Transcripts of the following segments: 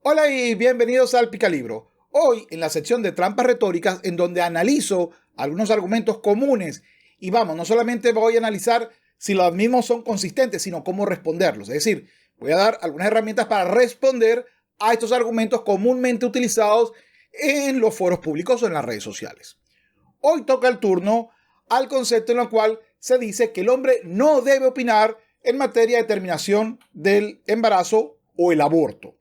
Hola y bienvenidos al Picalibro. Hoy en la sección de trampas retóricas en donde analizo algunos argumentos comunes y no solamente voy a analizar si los mismos son consistentes, sino cómo responderlos. Es decir, voy a dar algunas herramientas para responder a estos argumentos comúnmente utilizados en los foros públicos o en las redes sociales. Hoy toca el turno al concepto en el cual se dice que el hombre no debe opinar en materia de terminación del embarazo o el aborto.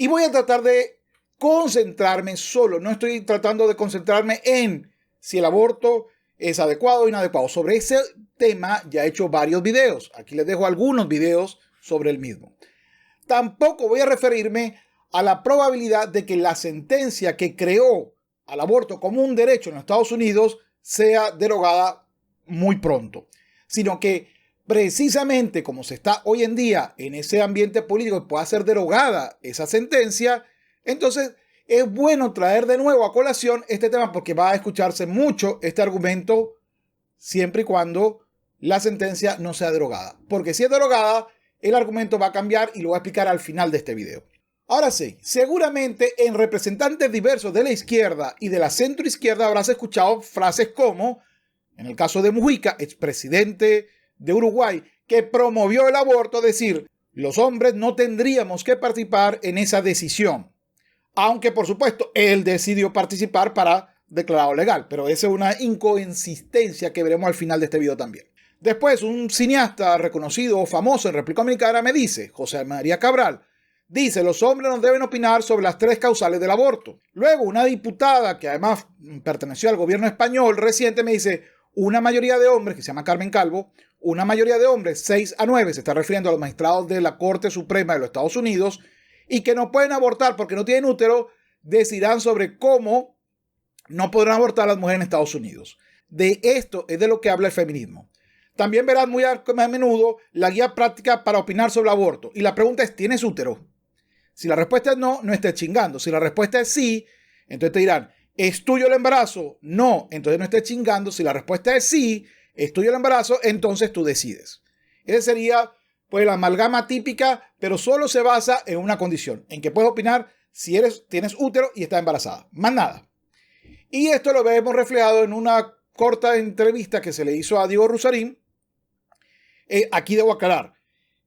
Y voy a tratar de concentrarme solo, no estoy tratando de concentrarme en si el aborto es adecuado o inadecuado. Sobre ese tema ya he hecho varios videos. Aquí les dejo algunos videos sobre el mismo. Tampoco voy a referirme a la probabilidad de que la sentencia que creó al aborto como un derecho en los Estados Unidos sea derogada muy pronto, sino que precisamente como se está hoy en día en ese ambiente político que pueda ser derogada esa sentencia, entonces es bueno traer de nuevo a colación este tema porque va a escucharse mucho este argumento siempre y cuando la sentencia no sea derogada. Porque si es derogada, el argumento va a cambiar y lo voy a explicar al final de este video. Ahora sí, seguramente en representantes diversos de la izquierda y de la centroizquierda habrás escuchado frases como, en el caso de Mujica, expresidente de Uruguay, que promovió el aborto, decir, los hombres no tendríamos que participar en esa decisión. Aunque, por supuesto, él decidió participar para declararlo legal, pero esa es una inconsistencia que veremos al final de este video también. Después, un cineasta reconocido o famoso en República Dominicana me dice, José María Cabral, dice, los hombres no deben opinar sobre las 3 causales del aborto. Luego, una diputada que además perteneció al gobierno español reciente me dice, una mayoría de hombres, que se llama Carmen Calvo, una mayoría de hombres, 6-9, se está refiriendo a los magistrados de la Corte Suprema de los Estados Unidos, y que no pueden abortar porque no tienen útero, decidirán sobre cómo no podrán abortar las mujeres en Estados Unidos. De esto es de lo que habla el feminismo. También verán muy a menudo la guía práctica para opinar sobre el aborto. Y la pregunta es, ¿tienes útero? Si la respuesta es no, no estés chingando. Si la respuesta es sí, entonces te dirán, ¿es tuyo el embarazo? No, entonces no estés chingando. Si la respuesta es sí, es tuyo el embarazo, entonces tú decides. Esa sería pues la amalgama típica, pero solo se basa en una condición, en que puedes opinar si tienes útero y estás embarazada. Más nada. Y esto lo vemos reflejado en una corta entrevista que se le hizo a Diego Rusarín. Aquí debo aclarar.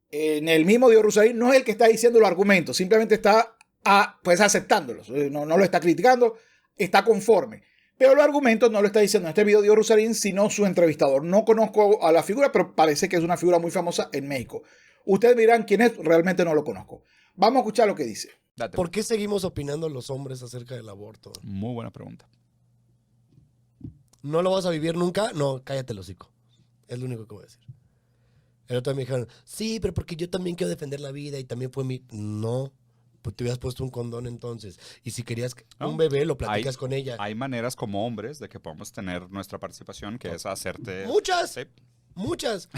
En el mismo Diego Rusarín no es el que está diciendo los argumentos, simplemente está aceptándolos. No lo está criticando, está conforme. Pero los argumentos no lo está diciendo en este video Diego Rusarín, sino su entrevistador. No conozco a la figura, pero parece que es una figura muy famosa en México. Ustedes dirán quién es, realmente no lo conozco. Vamos a escuchar lo que dice. ¿Por qué seguimos opinando los hombres acerca del aborto? Muy buena pregunta. ¿No lo vas a vivir nunca? No, cállate el hocico. Es lo único que voy a decir. El otro me dijeron, sí, pero porque yo también quiero defender la vida y también fue mi... No, pues te hubieras puesto un condón entonces. Y si querías un bebé, lo platicas con ella. Hay maneras como hombres de que podamos tener nuestra participación, que es hacerte... ¡Muchas! Sí. Muchas.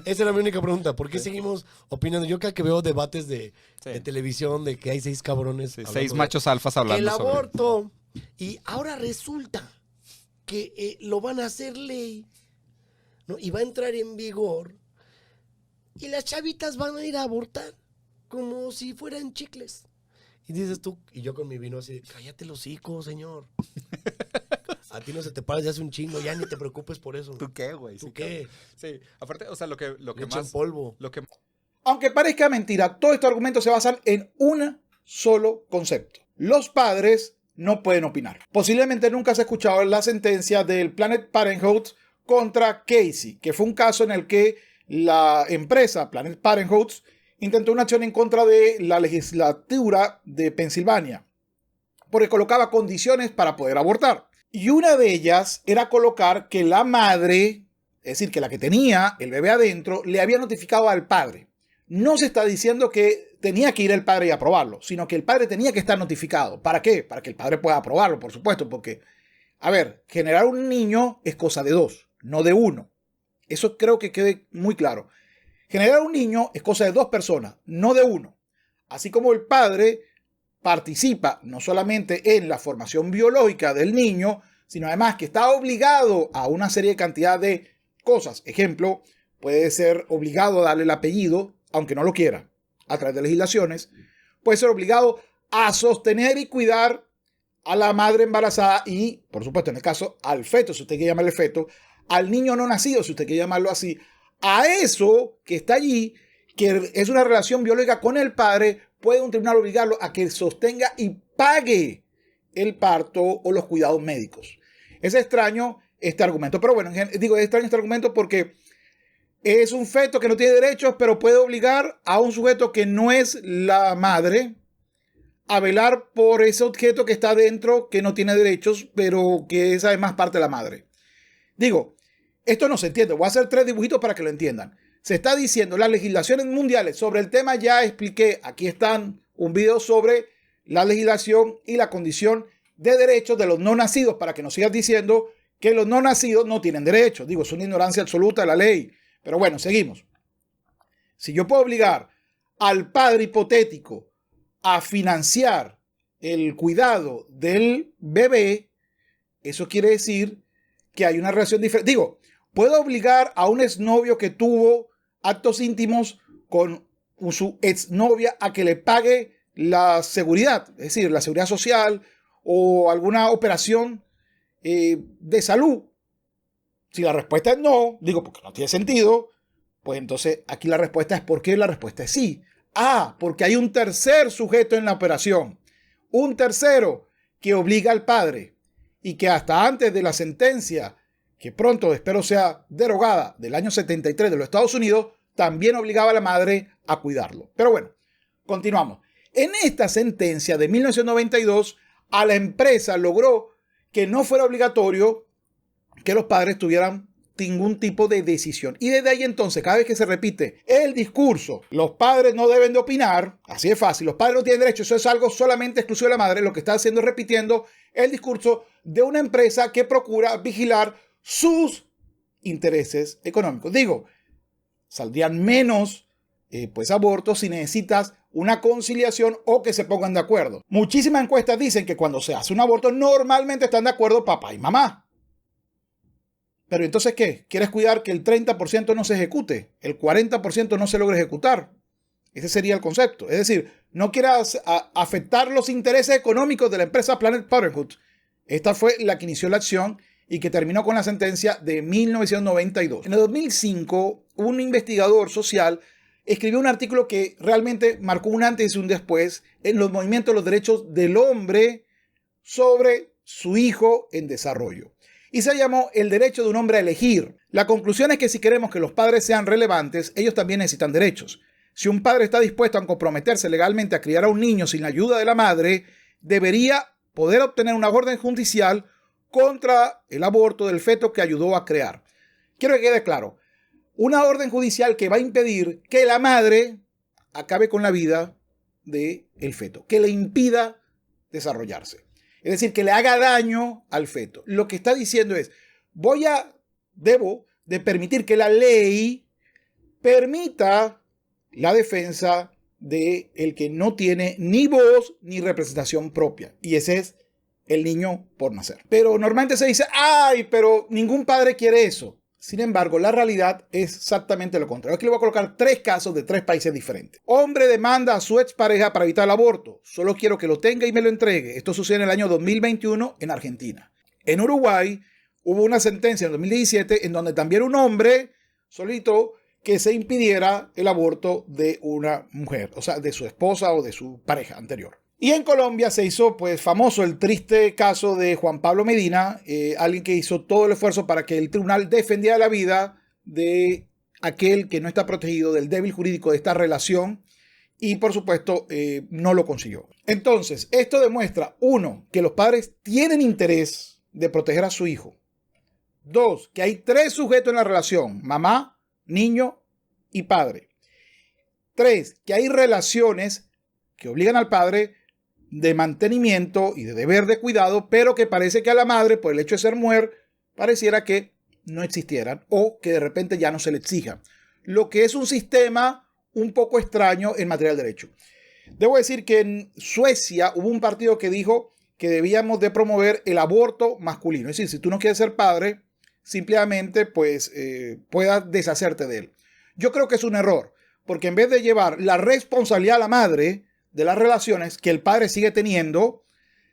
Esa era mi única pregunta. ¿Por qué seguimos opinando? Yo cada que veo debates de televisión de que hay 6 cabrones. Sí, 6 machos alfas hablando el aborto. Y ahora resulta que lo van a hacer ley, ¿no? Y va a entrar en vigor. Y las chavitas van a ir a abortar como si fueran chicles. Y dices tú, y yo con mi vino así, cállate el hocico, señor. A ti no se te para ya hace un chingo, ya ni te preocupes por eso. ¿Tú qué, güey? ¿Tú qué? Sí, aparte, o sea, lo que más... polvo. Aunque parezca mentira, todos estos argumentos se basan en un solo concepto. Los padres no pueden opinar. Posiblemente nunca se ha escuchado la sentencia del Planned Parenthood contra Casey, que fue un caso en el que la empresa Planned Parenthood intentó una acción en contra de la legislatura de Pensilvania porque colocaba condiciones para poder abortar. Y una de ellas era colocar que la madre, es decir, que la que tenía el bebé adentro, le había notificado al padre. No se está diciendo que tenía que ir el padre y aprobarlo, sino que el padre tenía que estar notificado. ¿Para qué? Para que el padre pueda aprobarlo, por supuesto, porque, a ver, generar un niño es cosa de 2, no de 1. Eso creo que quede muy claro. Generar un niño es cosa de 2 personas, no de 1. Así como el padre participa no solamente en la formación biológica del niño, sino además que está obligado a una serie de cantidad de cosas. Ejemplo, puede ser obligado a darle el apellido, aunque no lo quiera, a través de legislaciones. Puede ser obligado a sostener y cuidar a la madre embarazada y, por supuesto, en el caso, al feto, si usted quiere llamarle feto, al niño no nacido, si usted quiere llamarlo así, a eso que está allí, que es una relación biológica con el padre, puede un tribunal obligarlo a que sostenga y pague el parto o los cuidados médicos. Es extraño este argumento, pero bueno, digo, es extraño este argumento porque es un feto que no tiene derechos, pero puede obligar a un sujeto que no es la madre a velar por ese objeto que está dentro, que no tiene derechos, pero que es además parte de la madre. Digo, esto no se entiende. Voy a hacer 3 dibujitos para que lo entiendan. Se está diciendo las legislaciones mundiales sobre el tema, ya expliqué, aquí están un video sobre la legislación y la condición de derechos de los no nacidos, para que no sigas diciendo que los no nacidos no tienen derechos. Digo, es una ignorancia absoluta de la ley. Pero bueno, seguimos. Si yo puedo obligar al padre hipotético a financiar el cuidado del bebé, eso quiere decir que hay una relación diferente. Digo, puedo obligar a un exnovio que tuvo actos íntimos con su exnovia a que le pague la seguridad, es decir, la seguridad social o alguna operación de salud. Si la respuesta es no, digo, porque no tiene sentido, pues entonces aquí la respuesta es ¿por qué? La respuesta es sí. Porque hay un tercer sujeto en la operación, un tercero que obliga al padre y que hasta antes de la sentencia, que pronto espero sea derogada, del año 73 de los Estados Unidos, también obligaba a la madre a cuidarlo. Pero bueno, continuamos. En esta sentencia de 1992, a la empresa logró que no fuera obligatorio que los padres tuvieran ningún tipo de decisión. Y desde ahí entonces, cada vez que se repite el discurso, los padres no deben de opinar, así de fácil, los padres no tienen derecho, eso es algo solamente exclusivo de la madre, lo que está haciendo es repitiendo el discurso de una empresa que procura vigilar sus intereses económicos. Digo, saldrían menos pues abortos si necesitas una conciliación o que se pongan de acuerdo. Muchísimas encuestas dicen que cuando se hace un aborto normalmente están de acuerdo papá y mamá. Pero entonces, ¿qué? ¿Quieres cuidar que el 30% no se ejecute? ¿El 40% no se logre ejecutar? Ese sería el concepto. Es decir, no quieras afectar los intereses económicos de la empresa Planned Parenthood. Esta fue la que inició la acción y que terminó con la sentencia de 1992. En el 2005, un investigador social escribió un artículo que realmente marcó un antes y un después en los movimientos de los derechos del hombre sobre su hijo en desarrollo. Y se llamó El derecho de un hombre a elegir. La conclusión es que si queremos que los padres sean relevantes, ellos también necesitan derechos. Si un padre está dispuesto a comprometerse legalmente a criar a un niño sin la ayuda de la madre, debería poder obtener una orden judicial contra el aborto del feto que ayudó a crear. Quiero que quede claro, una orden judicial que va a impedir que la madre acabe con la vida del feto, que le impida desarrollarse. Es decir, que le haga daño al feto. Lo que está diciendo es, debo de permitir que la ley permita la defensa de el que no tiene ni voz ni representación propia. Y ese es el niño por nacer. Pero normalmente se dice, pero ningún padre quiere eso. Sin embargo, la realidad es exactamente lo contrario. Aquí le voy a colocar 3 casos de 3 países diferentes. Hombre demanda a su expareja para evitar el aborto. Solo quiero que lo tenga y me lo entregue. Esto sucede en el año 2021 en Argentina. En Uruguay hubo una sentencia en 2017 en donde también un hombre solicitó que se impidiera el aborto de una mujer, o sea, de su esposa o de su pareja anterior. Y en Colombia se hizo pues famoso el triste caso de Juan Pablo Medina, alguien que hizo todo el esfuerzo para que el tribunal defendiera la vida de aquel que no está protegido del débil jurídico de esta relación y por supuesto no lo consiguió. Entonces, esto demuestra, 1, que los padres tienen interés de proteger a su hijo. 2, que hay 3 sujetos en la relación, mamá, niño y padre. 3, que hay relaciones que obligan al padre de mantenimiento y de deber de cuidado, pero que parece que a la madre, por el hecho de ser mujer, pareciera que no existieran o que de repente ya no se le exija. Lo que es un sistema un poco extraño en materia del derecho. Debo decir que en Suecia hubo un partido que dijo que debíamos de promover el aborto masculino. Es decir, si tú no quieres ser padre, simplemente pues puedas deshacerte de él. Yo creo que es un error, porque en vez de llevar la responsabilidad a la madre de las relaciones que el padre sigue teniendo,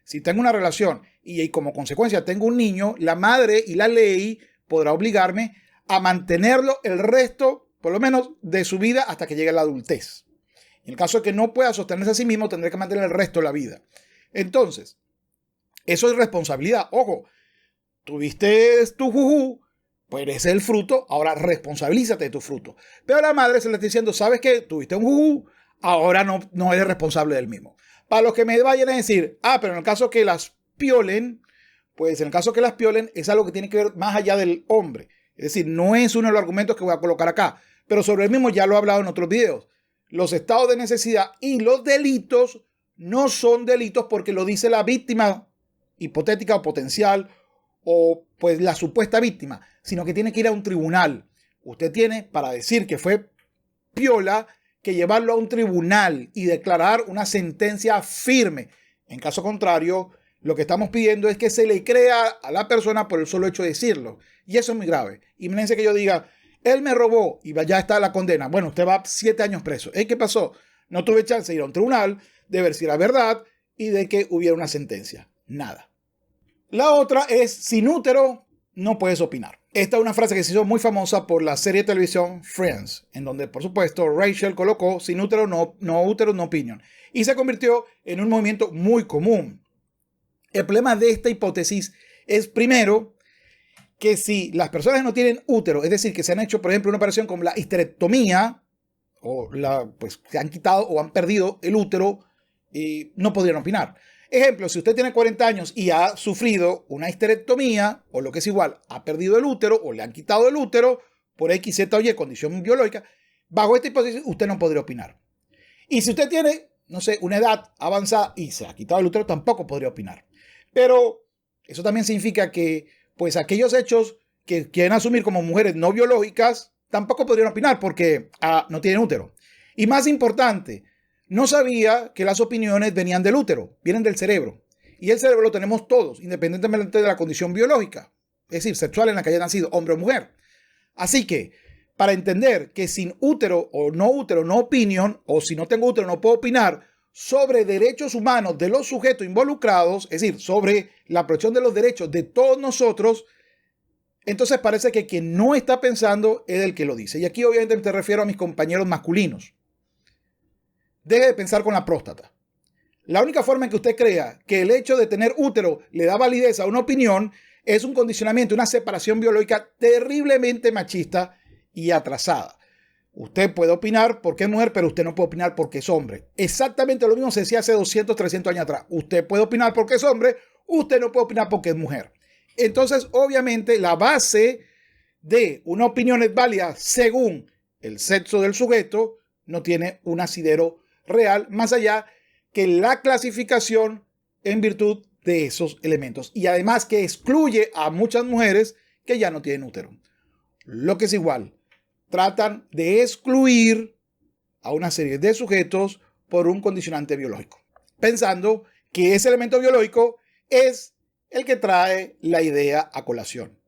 si tengo una relación y como consecuencia tengo un niño, la madre y la ley podrá obligarme a mantenerlo el resto, por lo menos, de su vida hasta que llegue a la adultez. En el caso de que no pueda sostenerse a sí mismo, tendré que mantener el resto de la vida. Entonces, eso es responsabilidad. Ojo, tuviste tu juju, pues ese es el fruto, ahora responsabilízate de tu fruto. Pero a la madre se le está diciendo, ¿sabes qué? Tuviste un juju, ahora no eres responsable del mismo. Para los que me vayan a decir, pero en el caso que las piolen, pues en el caso que las piolen es algo que tiene que ver más allá del hombre. Es decir, no es uno de los argumentos que voy a colocar acá, pero sobre el mismo ya lo he hablado en otros videos. Los estados de necesidad y los delitos no son delitos porque lo dice la víctima hipotética o potencial o pues la supuesta víctima, sino que tiene que ir a un tribunal. Usted tiene, para decir que fue piola, que llevarlo a un tribunal y declarar una sentencia firme. En caso contrario, lo que estamos pidiendo es que se le crea a la persona por el solo hecho de decirlo. Y eso es muy grave. Imagínense que yo diga, él me robó y ya está la condena. Bueno, usted va 7 años preso. ¿Qué pasó? No tuve chance de ir a un tribunal, de ver si era verdad y de que hubiera una sentencia. Nada. La otra es, sin útero no puedes opinar. Esta es una frase que se hizo muy famosa por la serie de televisión Friends, en donde, por supuesto, Rachel colocó sin útero, no útero, no opinion. Y se convirtió en un movimiento muy común. El problema de esta hipótesis es, primero, que si las personas no tienen útero, es decir, que se han hecho, por ejemplo, una operación como la histerectomía, o pues se han quitado o han perdido el útero, no podrían opinar. Ejemplo, si usted tiene 40 años y ha sufrido una histerectomía, o lo que es igual, ha perdido el útero o le han quitado el útero por X, Z o Y, condición biológica, bajo esta hipótesis usted no podría opinar. Y si usted tiene, no sé, una edad avanzada y se ha quitado el útero, tampoco podría opinar. Pero eso también significa que, pues, aquellos hechos que quieren asumir como mujeres no biológicas, tampoco podrían opinar porque no tienen útero. Y más importante, no sabía que las opiniones venían del útero, vienen del cerebro. Y el cerebro lo tenemos todos, independientemente de la condición biológica, es decir, sexual en la que haya nacido, hombre o mujer. Así que, para entender que sin útero, no opinion, o si no tengo útero, no puedo opinar sobre derechos humanos de los sujetos involucrados, es decir, sobre la protección de los derechos de todos nosotros, entonces parece que quien no está pensando es el que lo dice. Y aquí obviamente me refiero a mis compañeros masculinos. Deje de pensar con la próstata. La única forma en que usted crea que el hecho de tener útero le da validez a una opinión es un condicionamiento, una separación biológica terriblemente machista y atrasada. Usted puede opinar porque es mujer, pero usted no puede opinar porque es hombre. Exactamente lo mismo se decía hace 200, 300 años atrás. Usted puede opinar porque es hombre, usted no puede opinar porque es mujer. Entonces, obviamente, la base de una opinión es válida según el sexo del sujeto, no tiene un asidero real, más allá que la clasificación en virtud de esos elementos. Y además que excluye a muchas mujeres que ya no tienen útero. Lo que es igual, tratan de excluir a una serie de sujetos por un condicionante biológico, pensando que ese elemento biológico es el que trae la idea a colación.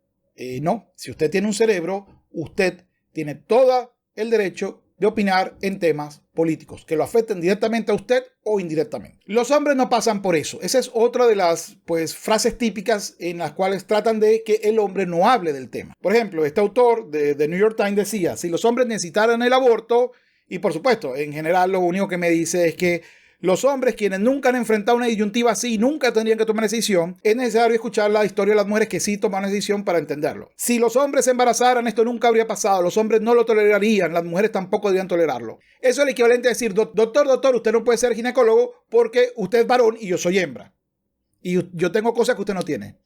No, si usted tiene un cerebro, usted tiene todo el derecho de opinar en temas políticos que lo afecten directamente a usted o indirectamente. Los hombres no pasan por eso. Esa es otra de las frases típicas en las cuales tratan de que el hombre no hable del tema. Por ejemplo, este autor de The New York Times decía, si los hombres necesitaran el aborto, y por supuesto, en general lo único que me dice es que los hombres, quienes nunca han enfrentado una disyuntiva así, nunca tendrían que tomar una decisión, es necesario escuchar la historia de las mujeres que sí toman una decisión para entenderlo. Si los hombres se embarazaran, esto nunca habría pasado. Los hombres no lo tolerarían, las mujeres tampoco deberían tolerarlo. Eso es el equivalente a decir, doctor, usted no puede ser ginecólogo porque usted es varón y yo soy hembra. Y yo tengo cosas que usted no tiene.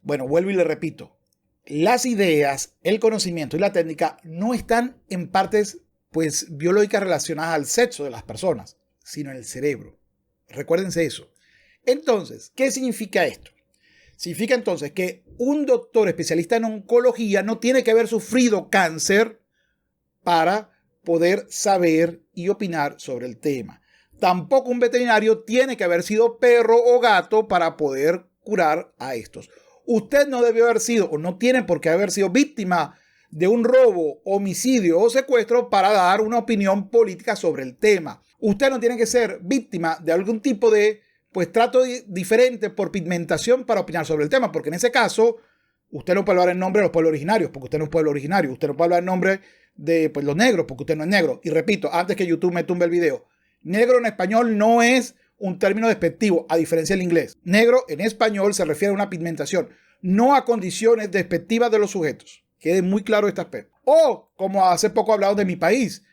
Bueno, vuelvo y le repito. Las ideas, el conocimiento y la técnica no están en partes biológicas relacionadas al sexo de las personas, sino en el cerebro. Recuérdense eso. Entonces, ¿qué significa esto? Significa entonces que un doctor especialista en oncología no tiene que haber sufrido cáncer para poder saber y opinar sobre el tema. Tampoco un veterinario tiene que haber sido perro o gato para poder curar a estos. Usted no debió haber sido o no tiene por qué haber sido víctima de un robo, homicidio o secuestro para dar una opinión política sobre el tema. usted no tiene que ser víctima de algún tipo de pues trato diferente por pigmentación para opinar sobre el tema, porque en ese caso usted no puede hablar en nombre de los pueblos originarios, porque usted no es un pueblo originario. Usted no puede hablar en nombre de pues, los negros, porque usted no es negro. Y repito, antes que YouTube me tumbe el video, negro en español no es un término despectivo, a diferencia del inglés. Negro en español se refiere a una pigmentación, no a condiciones despectivas de los sujetos. Quede muy claro este aspecto. O, como hace poco hablado de mi país,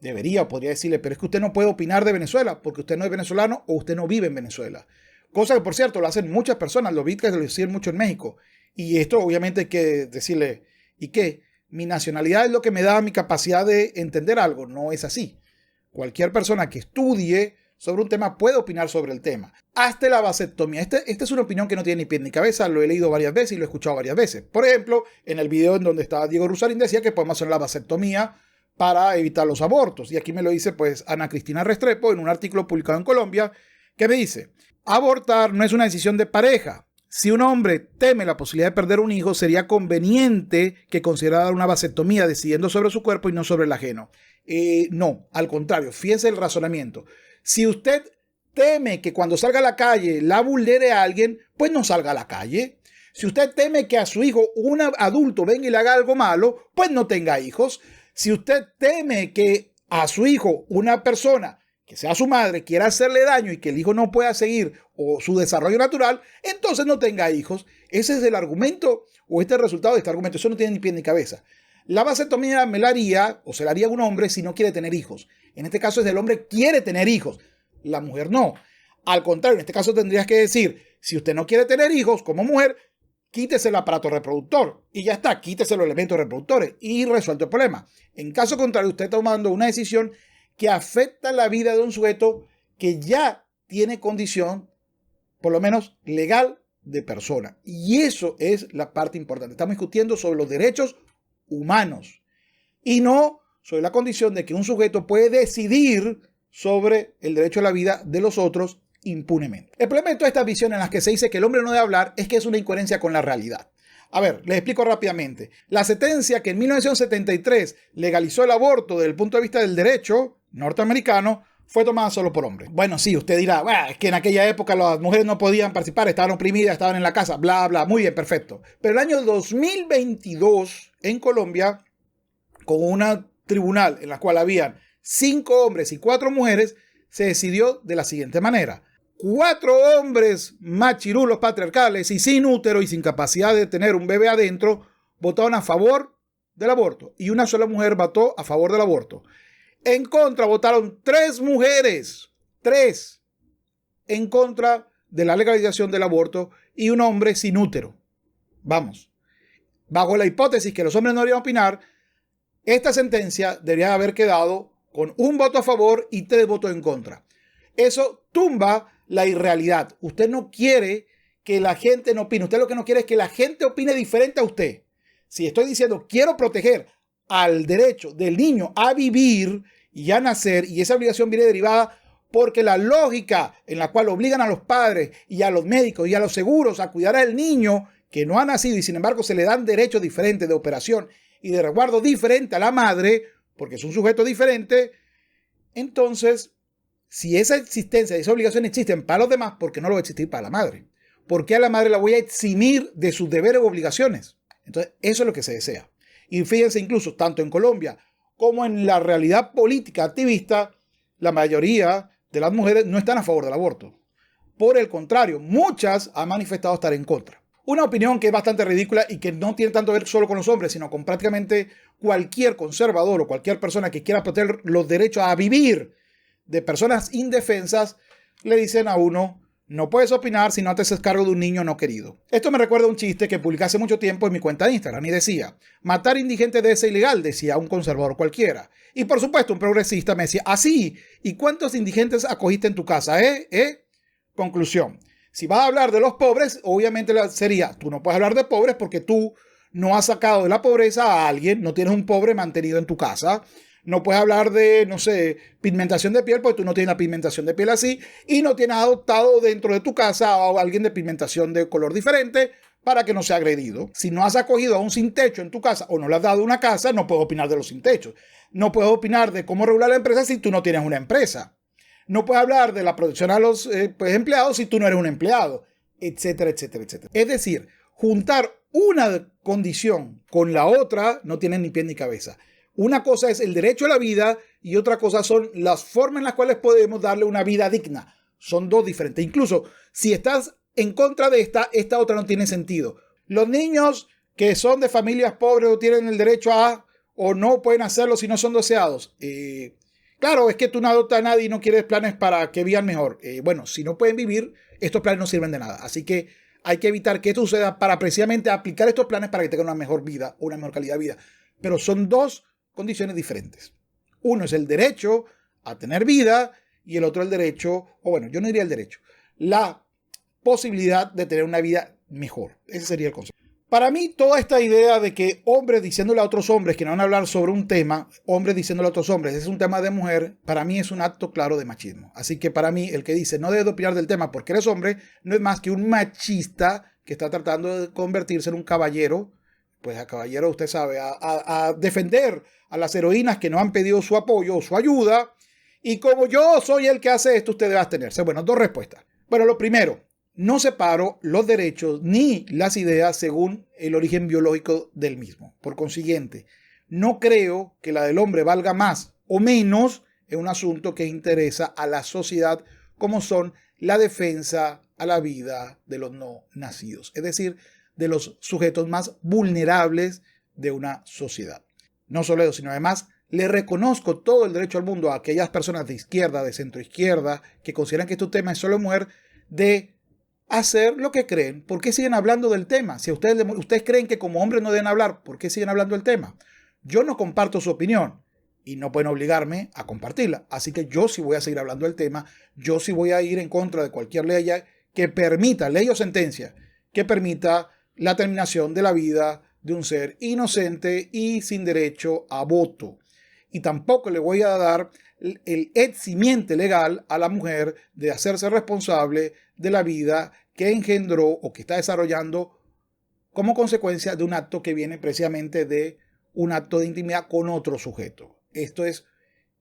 debería o podría decirle, pero es que usted no puede opinar de Venezuela porque usted no es venezolano o usted no vive en Venezuela. Cosa que, por cierto, lo hacen muchas personas. Lo vi que lo decían mucho en México. Y esto, obviamente, hay que decirle, ¿y qué? Mi nacionalidad es lo que me da mi capacidad de entender algo. No es así. Cualquier persona que estudie sobre un tema puede opinar sobre el tema. Hasta la vasectomía. Esta es una opinión que no tiene ni pie ni cabeza. Lo he leído varias veces y lo he escuchado varias veces. Por ejemplo, en el video en donde estaba Diego Rusarín decía que podemos hacer la vasectomía para evitar los abortos. Y aquí me lo dice pues Ana Cristina Restrepo en un artículo publicado en Colombia que me dice, abortar no es una decisión de pareja. Si un hombre teme la posibilidad de perder un hijo, sería conveniente que considerara una vasectomía decidiendo sobre su cuerpo y no sobre el ajeno. No, al contrario, fíjense el razonamiento. Si usted teme que cuando salga a la calle la vulnere a alguien, pues no salga a la calle. Si usted teme que a su hijo un adulto venga y le haga algo malo, pues no tenga hijos. Si usted teme que a su hijo una persona que sea su madre quiera hacerle daño y que el hijo no pueda seguir o su desarrollo natural, entonces no tenga hijos. Ese es el argumento o este es el resultado de este argumento. Eso no tiene ni pie ni cabeza. La vasectomía me la haría o se la haría a un hombre si no quiere tener hijos. En este caso es el hombre quiere tener hijos. La mujer no. Al contrario, en este caso tendrías que decir, si usted no quiere tener hijos como mujer, quítese el aparato reproductor y ya está, quítese los elementos reproductores y resuelto el problema. En caso contrario, usted está tomando una decisión que afecta la vida de un sujeto que ya tiene condición, por lo menos legal, de persona. Y eso es la parte importante. Estamos discutiendo sobre los derechos humanos y no sobre la condición de que un sujeto puede decidir sobre el derecho a la vida de los otros impunemente. El problema de todas estas visiones en las que se dice que el hombre no debe hablar es que es una incoherencia con la realidad. A ver, les explico rápidamente. La sentencia que en 1973 legalizó el aborto desde el punto de vista del derecho norteamericano fue tomada solo por hombres. Bueno, sí, usted dirá, es que en aquella época las mujeres no podían participar, estaban oprimidas, estaban en la casa, bla, bla, muy bien, perfecto. Pero el año 2022 en Colombia, con un tribunal en la cual habían 5 hombres y 4 mujeres, se decidió de la siguiente manera. 4 hombres machirulos patriarcales y sin útero y sin capacidad de tener un bebé adentro votaron a favor del aborto y una sola mujer votó a favor del aborto. En contra votaron 3 mujeres, 3 en contra de la legalización del aborto y un hombre sin útero. Vamos, bajo la hipótesis que los hombres no deberían opinar, esta sentencia debería haber quedado con un voto a favor y 3 votos en contra. Eso tumba la irrealidad. Usted no quiere que la gente no opine. Usted lo que no quiere es que la gente opine diferente a usted. Si estoy diciendo quiero proteger al derecho del niño a vivir y a nacer, y esa obligación viene derivada porque la lógica en la cual obligan a los padres y a los médicos y a los seguros a cuidar al niño que no ha nacido y sin embargo se le dan derechos diferentes de operación y de resguardo diferente a la madre porque es un sujeto diferente, entonces si esa existencia y esa obligación existen para los demás, ¿por qué no lo va a existir para la madre? ¿Por qué a la madre la voy a eximir de sus deberes u obligaciones? Entonces, eso es lo que se desea. Y fíjense, incluso, tanto en Colombia como en la realidad política activista, la mayoría de las mujeres no están a favor del aborto. Por el contrario, muchas han manifestado estar en contra. Una opinión que es bastante ridícula y que no tiene tanto que ver solo con los hombres, sino con prácticamente cualquier conservador o cualquier persona que quiera proteger los derechos a vivir de personas indefensas, le dicen a uno, no puedes opinar si no te haces cargo de un niño no querido. Esto me recuerda a un chiste que publiqué hace mucho tiempo en mi cuenta de Instagram y decía, matar indigentes debe ser ilegal, decía un conservador cualquiera. Y por supuesto un progresista me decía, así, ¿y cuántos indigentes acogiste en tu casa? Conclusión, si vas a hablar de los pobres, obviamente sería, tú no puedes hablar de pobres porque tú no has sacado de la pobreza a alguien, no tienes un pobre mantenido en tu casa. No puedes hablar de, no sé, pigmentación de piel porque tú no tienes la pigmentación de piel así y no tienes adoptado dentro de tu casa a alguien de pigmentación de color diferente para que no sea agredido. Si no has acogido a un sin techo en tu casa o no le has dado una casa, no puedes opinar de los sin techos. No puedes opinar de cómo regular la empresa si tú no tienes una empresa. No puedes hablar de la protección a los pues, empleados si tú no eres un empleado, etcétera, etcétera, etcétera. Es decir, juntar una condición con la otra no tiene ni pie ni cabeza. Una cosa es el derecho a la vida y otra cosa son las formas en las cuales podemos darle una vida digna. Son dos diferentes. Incluso si estás en contra de esta otra no tiene sentido. Los niños que son de familias pobres o tienen el derecho a o no pueden hacerlo si no son deseados. Claro, es que tú no adoptas a nadie y no quieres planes para que vivan mejor. Bueno, si no pueden vivir, estos planes no sirven de nada. Así que hay que evitar que esto suceda para precisamente aplicar estos planes para que tengan una mejor vida o una mejor calidad de vida. Pero son dos condiciones diferentes. Uno es el derecho a tener vida y el otro el derecho, o bueno, yo no diría el derecho, la posibilidad de tener una vida mejor. Ese sería el concepto. Para mí, toda esta idea de que hombres diciéndole a otros hombres que no van a hablar sobre un tema, hombres diciéndole a otros hombres, es un tema de mujer, para mí es un acto claro de machismo. Así que para mí, el que dice no debes de opinar del tema porque eres hombre, no es más que un machista que está tratando de convertirse en un caballero. Pues a caballero, usted sabe, a defender a las heroínas que no han pedido su apoyo o su ayuda. Y como yo soy el que hace esto, usted debe abstenerse. Bueno, dos respuestas. Bueno, lo primero, no separo los derechos ni las ideas según el origen biológico del mismo. Por consiguiente, no creo que la del hombre valga más o menos en un asunto que interesa a la sociedad como son la defensa a la vida de los no nacidos. Es decir, de los sujetos más vulnerables de una sociedad. No solo eso, sino además le reconozco todo el derecho al mundo a aquellas personas de izquierda, de centroizquierda, que consideran que este tema es solo mujer, de hacer lo que creen. ¿Por qué siguen hablando del tema? Si ustedes creen que como hombres no deben hablar, ¿por qué siguen hablando del tema? Yo no comparto su opinión y no pueden obligarme a compartirla. Así que yo sí voy a seguir hablando del tema. Yo sí voy a ir en contra de cualquier ley que permita, ley o sentencia, que permita la terminación de la vida de un ser inocente y sin derecho a voto. Y tampoco le voy a dar el eximiente legal a la mujer de hacerse responsable de la vida que engendró o que está desarrollando como consecuencia de un acto que viene precisamente de un acto de intimidad con otro sujeto. Esto es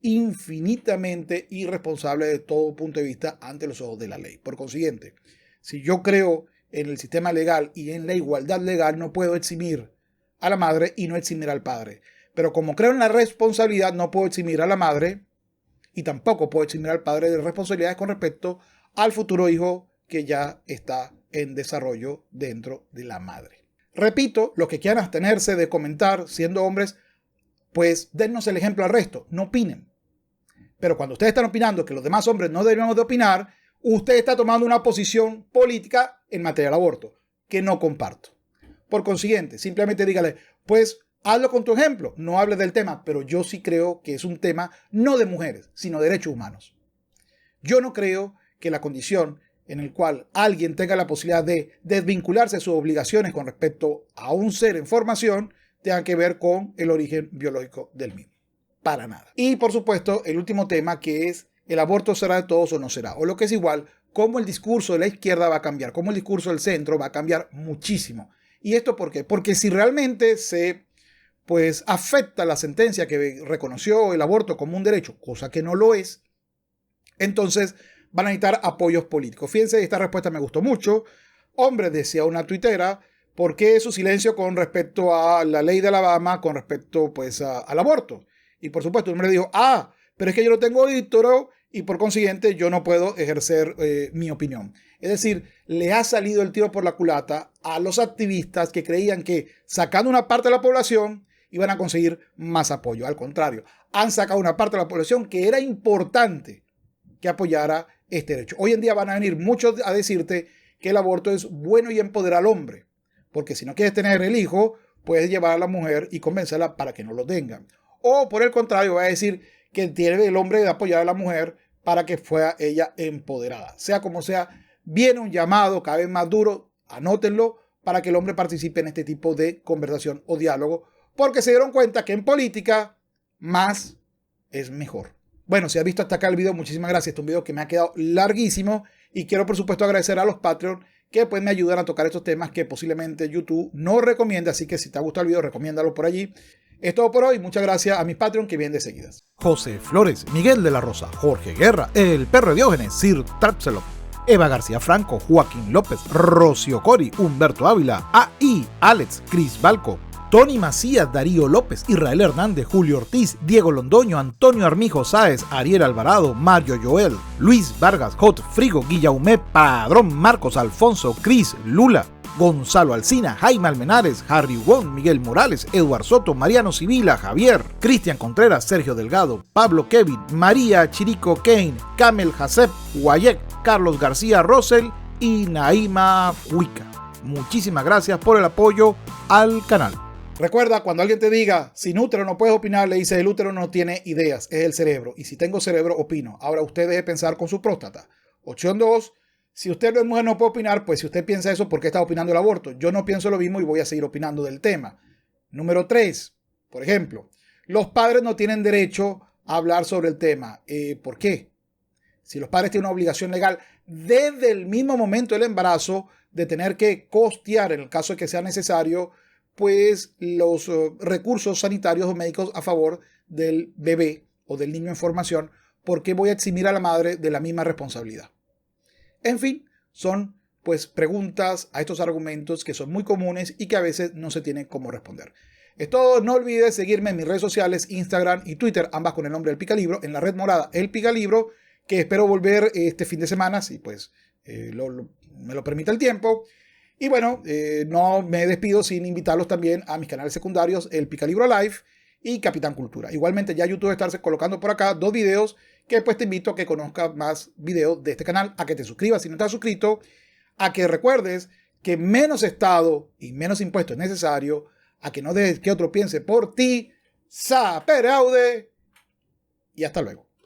infinitamente irresponsable de todo punto de vista ante los ojos de la ley. Por consiguiente, si yo creo en el sistema legal y en la igualdad legal, no puedo eximir a la madre y no eximir al padre. Pero como creo en la responsabilidad, no puedo eximir a la madre y tampoco puedo eximir al padre de responsabilidades con respecto al futuro hijo que ya está en desarrollo dentro de la madre. Repito, los que quieran abstenerse de comentar siendo hombres, pues dennos el ejemplo al resto, no opinen. Pero cuando ustedes están opinando que los demás hombres no debemos de opinar, usted está tomando una posición política en materia del aborto, que no comparto. Por consiguiente, simplemente dígale, pues hazlo con tu ejemplo, no hables del tema, pero yo sí creo que es un tema no de mujeres, sino de derechos humanos. Yo no creo que la condición en la cual alguien tenga la posibilidad de desvincularse de sus obligaciones con respecto a un ser en formación tenga que ver con el origen biológico del mismo. Para nada. Y por supuesto, el último tema que es el aborto será de todos o no será. O lo que es igual, cómo el discurso de la izquierda va a cambiar, cómo el discurso del centro va a cambiar muchísimo. ¿Y esto por qué? Porque si realmente se afecta la sentencia que reconoció el aborto como un derecho, cosa que no lo es, entonces van a necesitar apoyos políticos. Fíjense, esta respuesta me gustó mucho. Hombre, decía una tuitera, ¿por qué su silencio con respecto a la ley de Alabama, con respecto al aborto? Y por supuesto, un hombre dijo, pero es que yo no tengo título y por consiguiente yo no puedo ejercer mi opinión. Es decir, le ha salido el tiro por la culata a los activistas que creían que sacando una parte de la población iban a conseguir más apoyo. Al contrario, han sacado una parte de la población que era importante que apoyara este derecho. Hoy en día van a venir muchos a decirte que el aborto es bueno y empodera al hombre, porque si no quieres tener el hijo, puedes llevar a la mujer y convencerla para que no lo tengan. O por el contrario, va a decir que tiene el hombre de apoyar a la mujer para que fuera ella empoderada. Sea como sea, viene un llamado cada vez más duro, anótenlo, para que el hombre participe en este tipo de conversación o diálogo, porque se dieron cuenta que en política más es mejor. Bueno, si has visto hasta acá el video, muchísimas gracias. Este es un video que me ha quedado larguísimo y quiero por supuesto agradecer a los Patreon que pues me ayudan a tocar estos temas que posiblemente YouTube no recomienda, así que si te ha gustado el video, recomiéndalo por allí. Es todo por hoy. Muchas gracias a mis Patreon que vienen de seguidas. José Flores, Miguel de la Rosa, Jorge Guerra, El Perro de Diógenes, Sir Trapselop, Eva García Franco, Joaquín López, Rocío Cori, Humberto Ávila, A.I., Alex, Cris Balco, Tony Macías, Darío López, Israel Hernández, Julio Ortiz, Diego Londoño, Antonio Armijo Sáez, Ariel Alvarado, Mario Joel, Luis Vargas, Hot Frigo, Guillaumé, Padrón, Marcos Alfonso, Cris, Lula, Gonzalo Alsina, Jaime Almenares, Harry Wong, Miguel Morales, Eduard Soto, Mariano Sibila, Javier, Cristian Contreras, Sergio Delgado, Pablo Kevin, María Chirico Kane, Kamel Hasep, Guayek, Carlos García Rosell y Naima Huica. Muchísimas gracias por el apoyo al canal. Recuerda, cuando alguien te diga, sin útero no puedes opinar, le dices, el útero no tiene ideas, es el cerebro. Y si tengo cerebro, opino. Ahora usted debe pensar con su próstata. Opción 2, si usted no es mujer, no puede opinar, pues si usted piensa eso, ¿por qué está opinando el aborto? Yo no pienso lo mismo y voy a seguir opinando del tema. Número 3, por ejemplo, los padres no tienen derecho a hablar sobre el tema. ¿Por qué? Si los padres tienen una obligación legal desde el mismo momento del embarazo de tener que costear, en el caso de que sea necesario, pues los recursos sanitarios o médicos a favor del bebé o del niño en formación, ¿por qué voy a eximir a la madre de la misma responsabilidad? En fin, son pues preguntas a estos argumentos que son muy comunes y que a veces no se tienen cómo responder. Es todo, no olvides seguirme en mis redes sociales, Instagram y Twitter, ambas con el nombre del Picalibro, en la red morada El Picalibro, que espero volver este fin de semana, si pues me lo permite el tiempo. Y bueno, no me despido sin invitarlos también a mis canales secundarios, El Picalibro Live y Capitán Cultura. Igualmente ya YouTube estarse colocando por acá 2 videos que pues te invito a que conozcas más videos de este canal, a que te suscribas si no estás suscrito, a que recuerdes que menos Estado y menos impuestos es necesario, a que no dejes que otro piense por ti. Sapere aude y hasta luego.